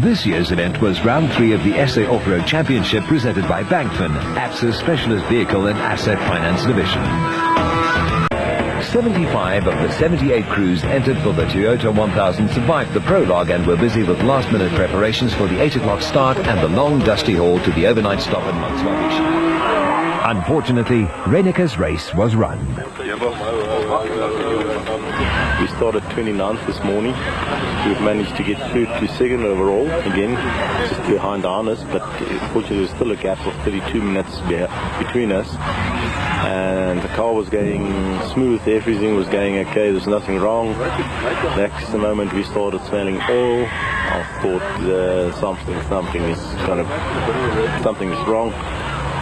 This year's event was round 3 of the SA Off-Road Championship presented by Bankfin, ABSA's specialist vehicle and asset finance division. 75 of the 78 crews entered for the Toyota 1000 survived the prologue and were busy with last-minute preparations for the 8 o'clock start and the long dusty haul to the overnight stop in Manswabish. Unfortunately, Renike's race was run. We started 29th this morning. We've managed to get through to second overall again, just behind Arnes, but unfortunately there's still a gap of 32 minutes between us. And the car was going smooth, everything was going okay, there's nothing wrong. Next the moment we started smelling oil, I thought something is wrong.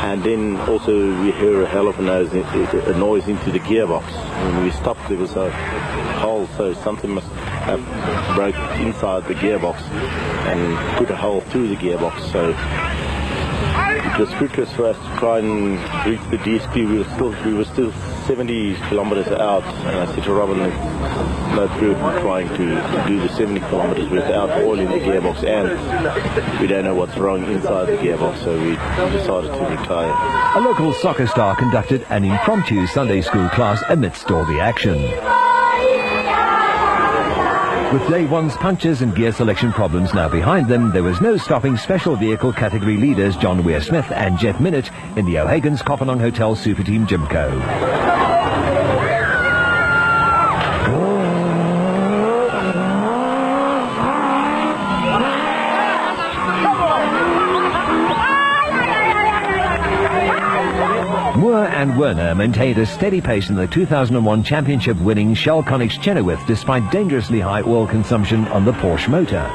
And then also we heard a hell of a noise into the gearbox. When we stopped, there was a hole, so something must have broke inside the gearbox and put a hole through the gearbox. So it was fruitless for us to try and reach the DSP. We were still 70 kilometers out, and I said to Robin, no proof of trying to do the 70 kilometers without oil in the gearbox, and we don't know what's wrong inside the gearbox, so we decided to retire. A local soccer star conducted an impromptu Sunday school class amidst all the action. With day one's punches and gear selection problems now behind them, there was no stopping special vehicle category leaders John Weir-Smith and Jet Minnett in the O'Hagan's Kopanong Hotel Super Team Jimco. Moore and Werner maintained a steady pace in the 2001 championship-winning Shell Connex Chenoweth despite dangerously high oil consumption on the Porsche motor.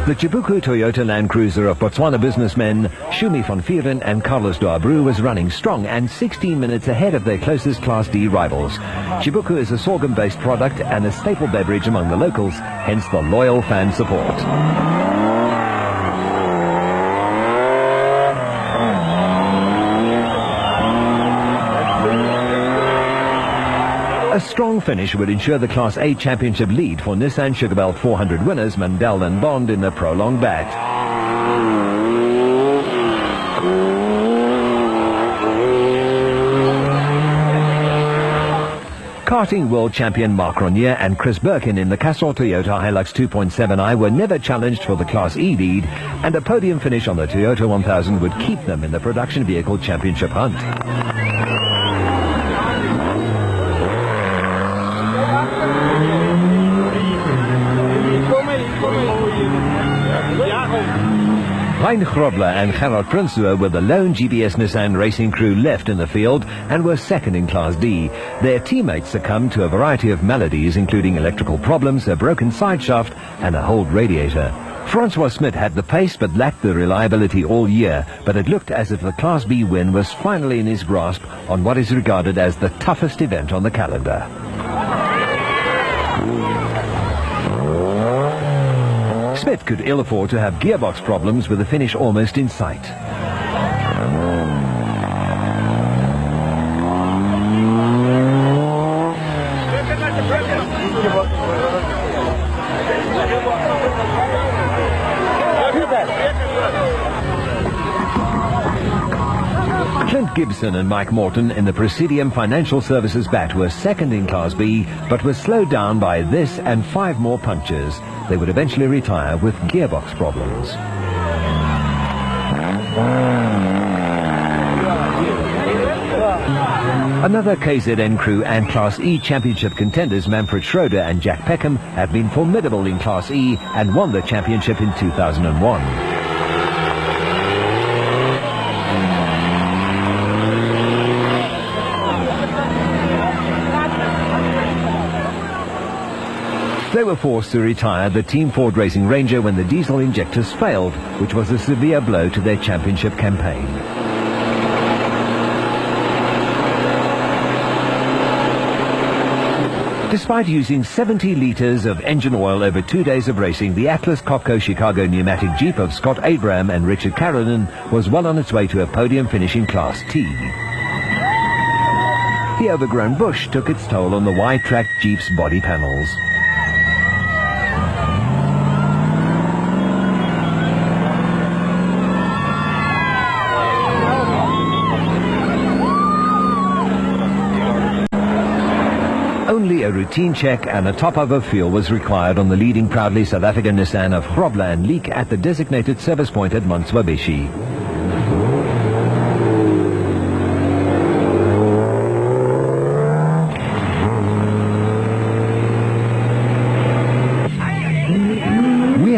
The Chibuku Toyota Land Cruiser of Botswana businessmen Shumi van Vieren and Carlos Doabru was running strong and 16 minutes ahead of their closest Class D rivals. Chibuku is a sorghum-based product and a staple beverage among the locals, hence the loyal fan support. A strong finish would ensure the Class A championship lead for Nissan Sugarbelt 400 winners Mandel and Bond in the prolonged bat. Karting world champion Mark Ronier and Chris Birkin in the Castrol Toyota Hilux 2.7i were never challenged for the Class E lead, and a podium finish on the Toyota 1000 would keep them in the production vehicle championship hunt. Hein Grobler and Gerard Prinsloo were the lone GPS Nissan racing crew left in the field and were second in Class D. Their teammates succumbed to a variety of maladies, including electrical problems, a broken side shaft and a holed radiator. Francois Smit had the pace but lacked the reliability all year, but it looked as if the Class B win was finally in his grasp on what is regarded as the toughest event on the calendar. Smith could ill afford to have gearbox problems with the finish almost in sight. Clint Gibson and Mike Morton in the Presidium Financial Services bat were second in Class B, but were slowed down by this and 5 more punches. They would eventually retire with gearbox problems. Another KZN crew and Class E championship contenders Manfred Schroeder and Jack Peckham have been formidable in Class E and won the championship in 2001. They were forced to retire the Team Ford Racing Ranger when the diesel injectors failed, which was a severe blow to their championship campaign. Despite using 70 litres of engine oil over 2 days of racing, the Atlas Copco Chicago pneumatic Jeep of Scott Abraham and Richard Carolyn was well on its way to a podium finish in Class T. The overgrown bush took its toll on the wide-track Jeep's body panels. Only a routine check and a top-up of fuel was required on the leading proudly South African Nissan of Grobler and Leek at the designated service point at Montswabishi.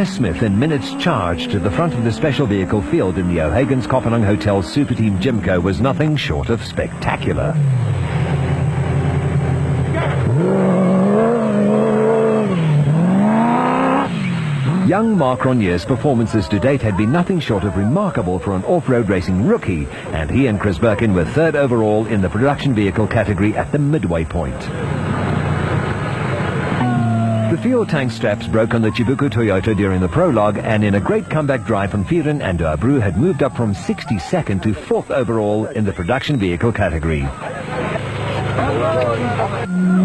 Smith in minutes charged to the front of the special vehicle field in the O'Hagan's Kopanang Hotel Super Team Jimco was nothing short of spectacular. Young Mark Ronier's performances to date had been nothing short of remarkable for an off-road racing rookie, and he and Chris Birkin were third overall in the production vehicle category at the midway point. The fuel tank straps broke on the Chibuku Toyota during the prologue, and in a great comeback drive, Van Vieren and De Abreu had moved up from 62nd to 4th overall in the production vehicle category.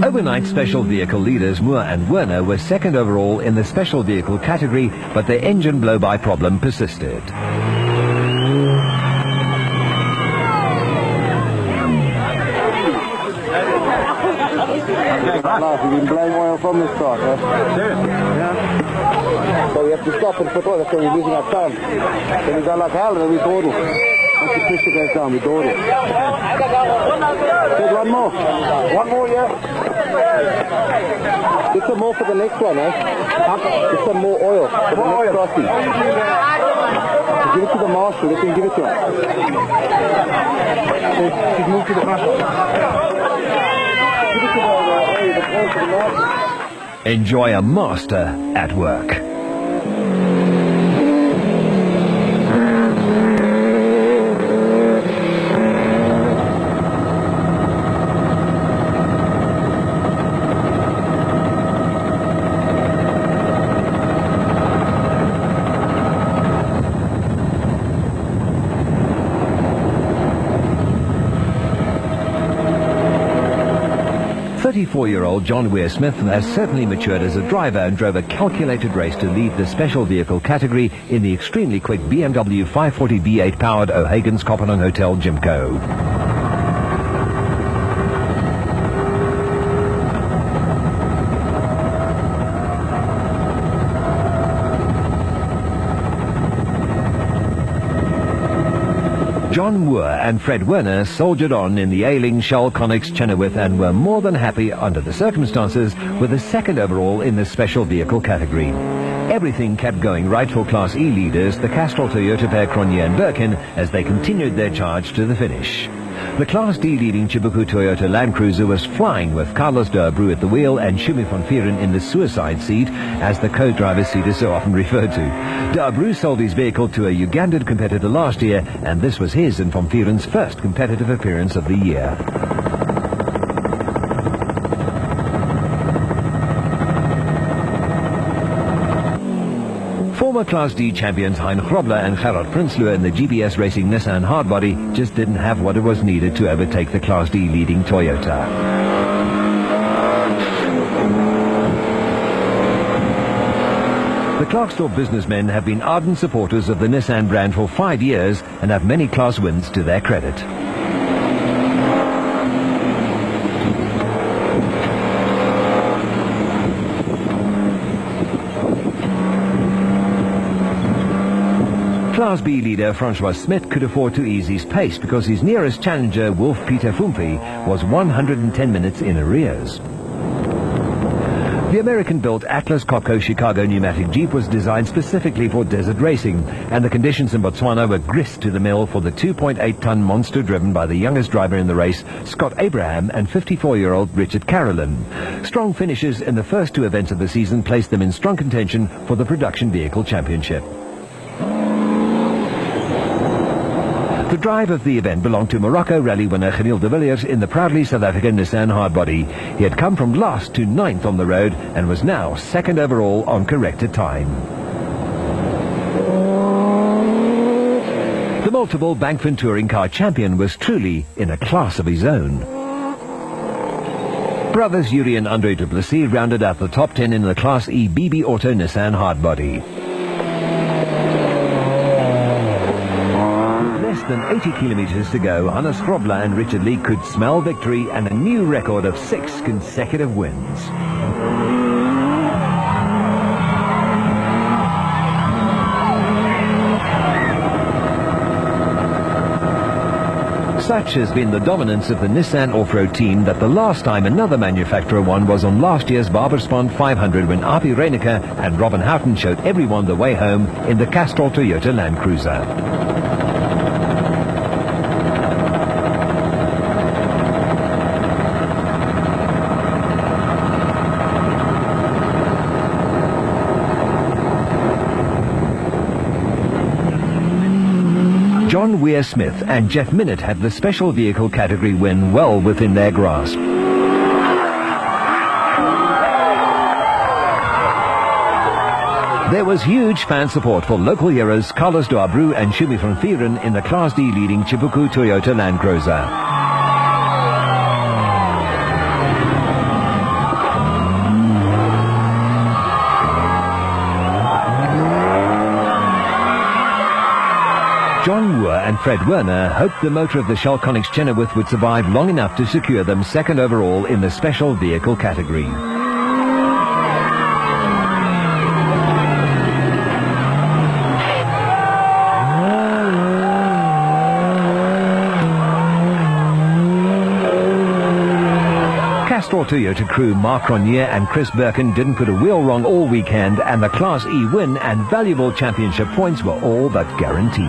Overnight special vehicle leaders Moore and Werner were 2nd overall in the special vehicle category, but their engine blow-by problem persisted. We've been blowing oil from the start, huh? Yeah. So we have to stop and put oil, so we're losing our time. Then we go like hell and then we dawdle. Once the pressure goes down, we dawdle. There's one more. One more, yeah. Get some more for the next one, eh? Get some more oil for the next crossing. So give it to the marshal, let him give it to us. So she's moved to the front. Enjoy a master at work. Four-year-old John Weir Smith has certainly matured as a driver and drove a calculated race to lead the special vehicle category in the extremely quick BMW 540 B8 powered O'Hagan's Kopanang Hotel Jimco. John Moore and Fred Werner soldiered on in the Ailing, Shell, Connex, Chenoweth and were more than happy under the circumstances with a 2nd overall in the special vehicle category. Everything kept going right for Class E leaders, the Castrol Toyota pair Cronier and Birkin, as they continued their charge to the finish. The Class D leading Chibuku Toyota Land Cruiser was flying with Carlos De Abreu at the wheel and Shumi van Vieren in the suicide seat, as the co-driver's seat is so often referred to. De Abreu sold his vehicle to a Ugandan competitor last year, and this was his and van Vieren's first competitive appearance of the year. Former Class D champions Hein Grobler and Gerard Prinsloo in the GBS Racing Nissan Hardbody just didn't have what it was needed to overtake the Class D leading Toyota. The Clarksdorp businessmen have been ardent supporters of the Nissan brand for 5 years and have many class wins to their credit. Class B leader Francois Smit could afford to ease his pace because his nearest challenger, Wolf Peter Fumpi, was 110 minutes in arrears. The American-built Atlas Copco Chicago pneumatic Jeep was designed specifically for desert racing, and the conditions in Botswana were grist to the mill for the 2.8-ton monster driven by the youngest driver in the race, Scott Abraham, and 54-year-old Richard Carolyn. Strong finishes in the first 2 events of the season placed them in strong contention for the production vehicle championship. The drive of the event belonged to Morocco rally winner Geniel de Villiers in the proudly South African Nissan hardbody. He had come from last to 9th on the road and was now 2nd overall on corrected time. The multiple Bankfin touring car champion was truly in a class of his own. Brothers Yuri and Andre du Plessis rounded out the top 10 in the Class E BB Auto Nissan hardbody. With less than 80 kilometers to go, Hannes Grobler and Richard Lee could smell victory and a new record of 6 consecutive wins. Such has been the dominance of the Nissan off-road team that the last time another manufacturer won was on last year's Barberspond 500 when Api Reinicker and Robin Houghton showed everyone the way home in the Castrol Toyota Land Cruiser. John Weir-Smith and Jeff Minnett had the special vehicle category win well within their grasp. There was huge fan support for local heroes Carlos Duabru and Shumi van Vieren in the Class D leading Chibuku Toyota Land Cruiser. John Moore and Fred Werner hoped the motor of the Shell Connex Chenoweth would survive long enough to secure them 2nd overall in the special vehicle category. Castrol Toyota crew Mark Cronje and Chris Birkin didn't put a wheel wrong all weekend, and the Class E win and valuable championship points were all but guaranteed.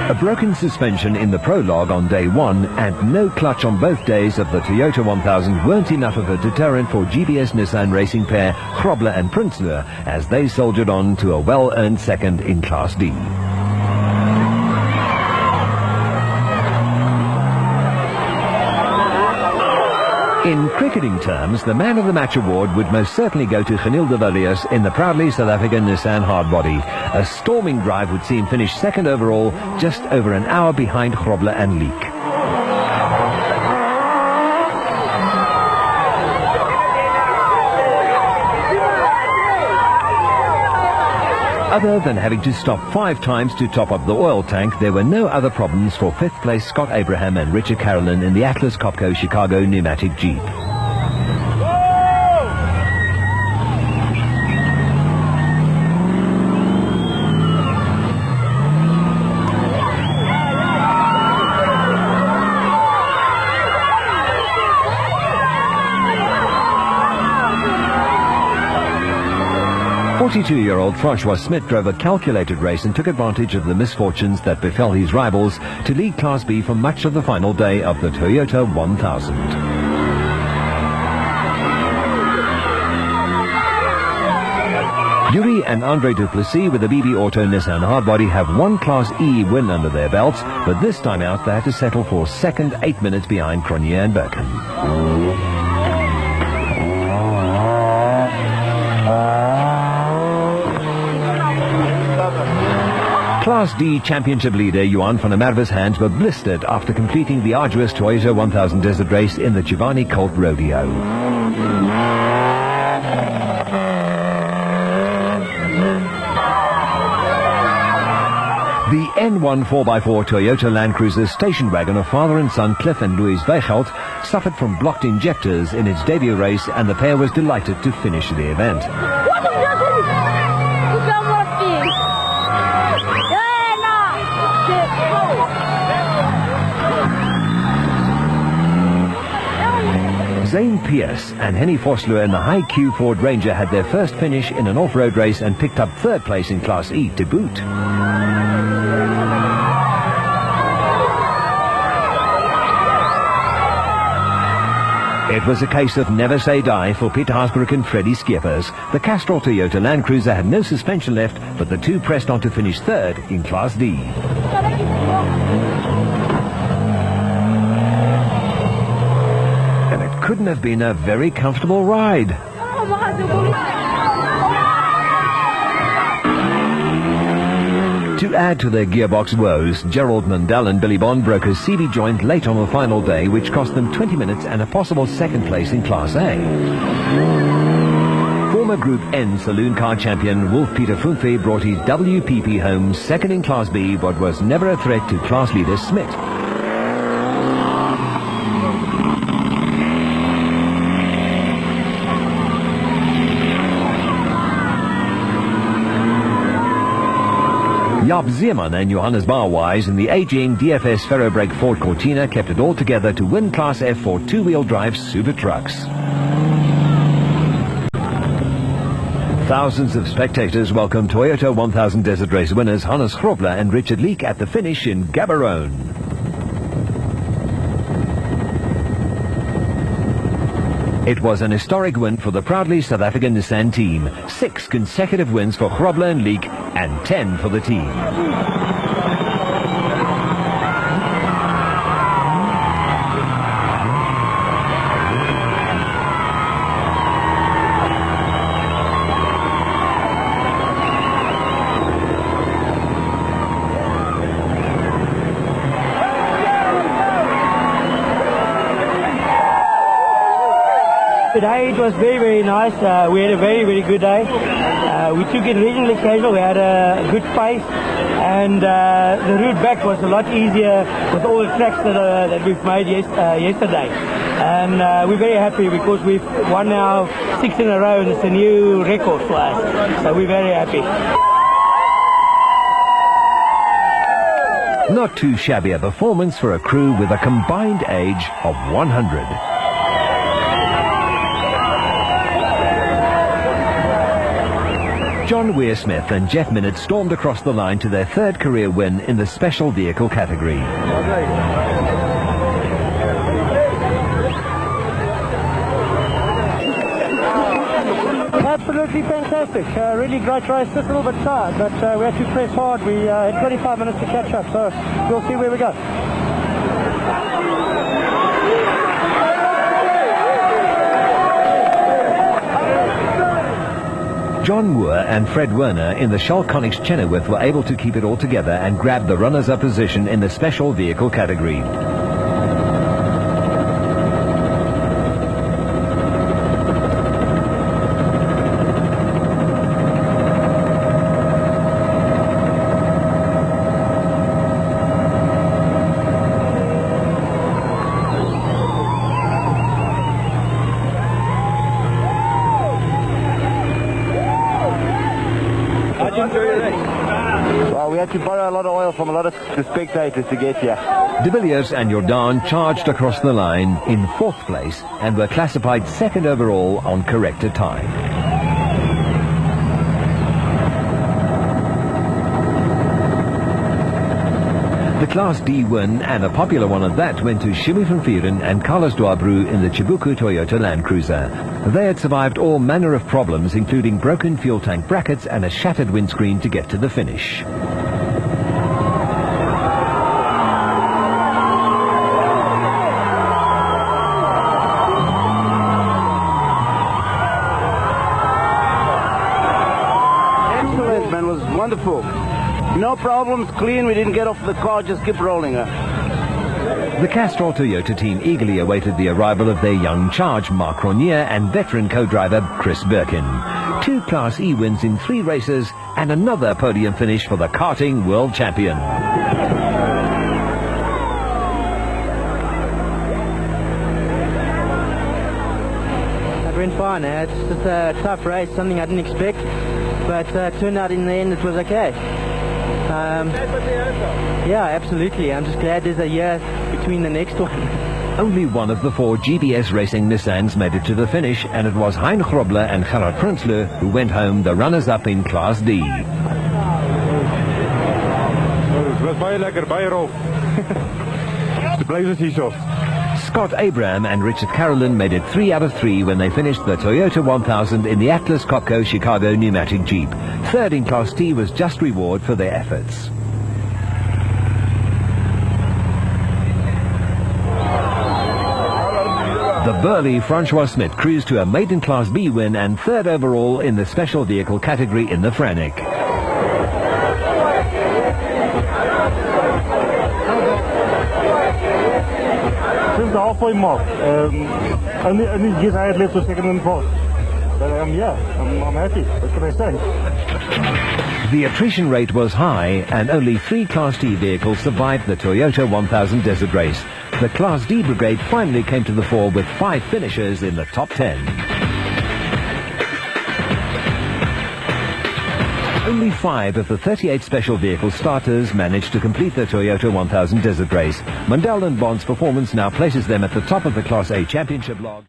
A broken suspension in the prologue on day 1 and no clutch on both days of the Toyota 1000 weren't enough of a deterrent for GBS Nissan racing pair Grobler and Prinsloo as they soldiered on to a well-earned 2nd in Class D. In cricketing terms, the Man of the Match award would most certainly go to Geniel de Villiers in the proudly South African Nissan hardbody. A storming drive would see him finish 2nd overall, just over an hour behind Grobler and Leek. Other than having to stop 5 times to top up the oil tank, there were no other problems for 5th place Scott Abraham and Richard Carolyn in the Atlas Copco Chicago pneumatic Jeep. .42-year-old Francois Smith drove a calculated race and took advantage of the misfortunes that befell his rivals to lead Class B for much of the final day of the Toyota 1000. Yuri and Andre du Plessis with the BB Auto Nissan hardbody have one Class E win under their belts, but this time out they had to settle for 2nd, 8 minutes behind Cronje and Birkin. Class D championship leader Johan van der Merwe's hands were blistered after completing the arduous Toyota 1000 desert race in the Giovanni Colt Rodeo. The N1 4x4 Toyota Land Cruiser station wagon of father and son Cliff and Louise Weigelt suffered from blocked injectors in its debut race, and the pair was delighted to finish the event. Zane Pierce and Henny Vosloo in the High Q Ford Ranger had their first finish in an off-road race and picked up 3rd place in Class E to boot. It was a case of never say die for Peter Haasbroek and Freddie Schippers. The Castrol Toyota Land Cruiser had no suspension left, but the two pressed on to finish third in Class D. And it couldn't have been a very comfortable ride. To add to their gearbox woes, Gerald Mundell and Billy Bond broke a CB joint late on the final day, which cost them 20 minutes and a possible second place in Class A. Former Group N saloon car champion Wolf Peter Funfe brought his WPP home second in Class B, but was never a threat to class leader Smith. Jaap Zeeman and Johannes Barwise in the aging DFS Ferrobrake Ford Cortina kept it all together to win Class F for two-wheel drive super trucks. Thousands of spectators welcomed Toyota 1000 Desert Race winners Hannes Grobler and Richard Leek at the finish in Gaborone. It was an historic win for the proudly South African Nissan team. 6 consecutive wins for Grobler and Leek and 10 for the team. Today it was very nice. We had a very good day. We took it reasonably casual. We had a good pace, and the route back was a lot easier with all the tracks that we've made yesterday. And we're very happy because we've won now 6 in a row, and it's a new record for us. So we're very happy. Not too shabby a performance for a crew with a combined age of 100. John Weir-Smith and Jeff Minnett stormed across the line to their third career win in the special vehicle category. Absolutely fantastic. Really great race. Just a little bit tired, but we had to press hard. We had 25 minutes to catch up, so we'll see where we go. John Moore and Fred Werner in the Shell Conics Chenoweth were able to keep it all together and grab the runners-up position in the special vehicle category. Well, we had to borrow a lot of oil from a lot of the spectators to get here. De Villiers and Jordan charged across the line in 4th place and were classified 2nd overall on corrected time. The Class D win, and a popular one at that, went to Shimmy van Vuren and Carlos Duabru in the Chibuku Toyota Land Cruiser. They had survived all manner of problems, including broken fuel tank brackets and a shattered windscreen to get to the finish. Excellent, man. It was wonderful. No problems, clean. We didn't get off the car, just keep rolling. The Castrol Toyota team eagerly awaited the arrival of their young charge, Mark Cronier, and veteran co-driver Chris Birkin. 2 Class E wins in 3 races and another podium finish for the karting world champion. It went fine. It's just a tough race, something I didn't expect, but turned out in the end it was okay. Yeah, absolutely. I'm just glad there's a year between the next one. Only one of the 4 GBS Racing Nissans made it to the finish, and it was Hein Grobler and Gerard Prinsloo who went home the runners-up in Class D. Het was baie lekker, baie rof. De blijf is hier zo. Scott Abraham and Richard Carolyn made it 3 out of 3 when they finished the Toyota 1000 in the Atlas Copco Chicago pneumatic Jeep. Third in Class T was just reward for their efforts. The burly Francois Smith cruised to a maiden Class B win and third overall in the special vehicle category in the Frantic. Since the halfway mark, only just I had left for second and fourth. But I'm happy. What can I say? The attrition rate was high and only 3 Class T vehicles survived the Toyota 1000 Desert Race. The Class D brigade finally came to the fore with 5 finishers in the top 10. Only 5 of the 38 special vehicle starters managed to complete the Toyota 1000 Desert Race. Mundell and Bond's performance now places them at the top of the Class A championship log.